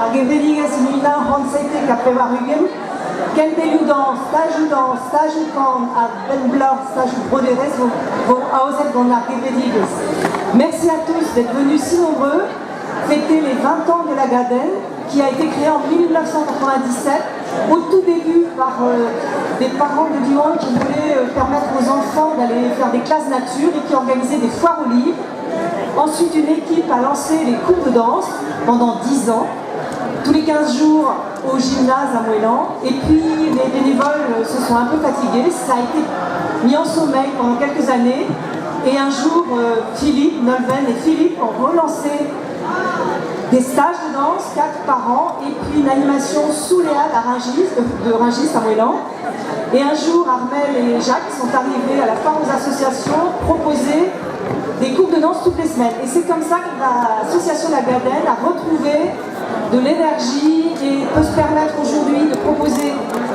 a gevredigas mila honzeitek apevarugen, kenteludan, stajukan, a benblor, staju broderez, vont aoset gant ar gevredigas. Merci à tous d'être venus si nombreux fêter les 20 ans de la Gadelle, qui a été créée en 1997, au tout début par des parents de Lyon qui voulaient permettre aux enfants d'aller faire des classes nature et qui organisaient des foires aux livres. Ensuite, une équipe a lancé les cours de danse pendant 10 ans, tous les 15 jours au gymnase à Moëlan. Et puis, les bénévoles se sont un peu fatigués, ça a été mis en sommeil pendant quelques années. Et un jour, Philippe, Nolven et Philippe ont relancé des stages de danse, 4 par an, et puis une animation sous les halles de Rungis à Moëlan. Et un jour, Armel et Jacques sont arrivés à la foire aux associations proposer des cours de danse toutes les semaines. Et c'est comme ça que l'association La Gadelle a retrouvé de l'énergie et peut se permettre aujourd'hui de proposer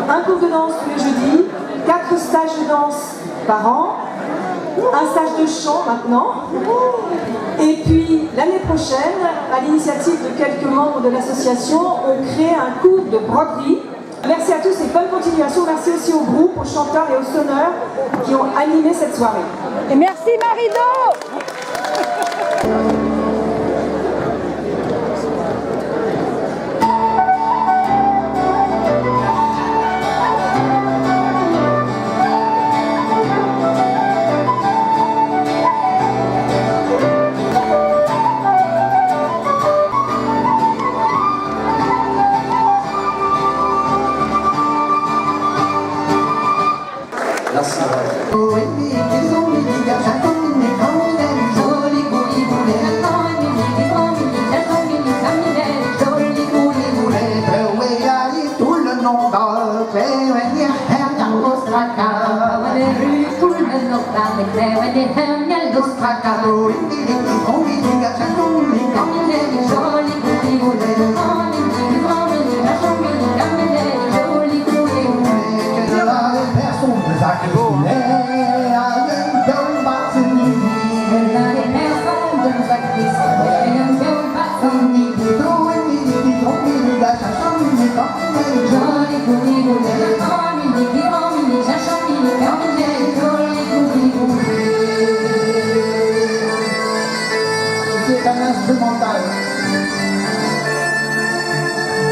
un cours de danse tous les jeudis, 4 stages de danse par an, un stage de chant maintenant, et puis l'année prochaine, à l'initiative de quelques membres de l'association, on crée un cours de broderie. Merci à tous et bonne continuation. Merci aussi au groupe, aux chanteurs et aux sonneurs qui ont animé cette soirée. Et merci Marido. C'est un instrumental.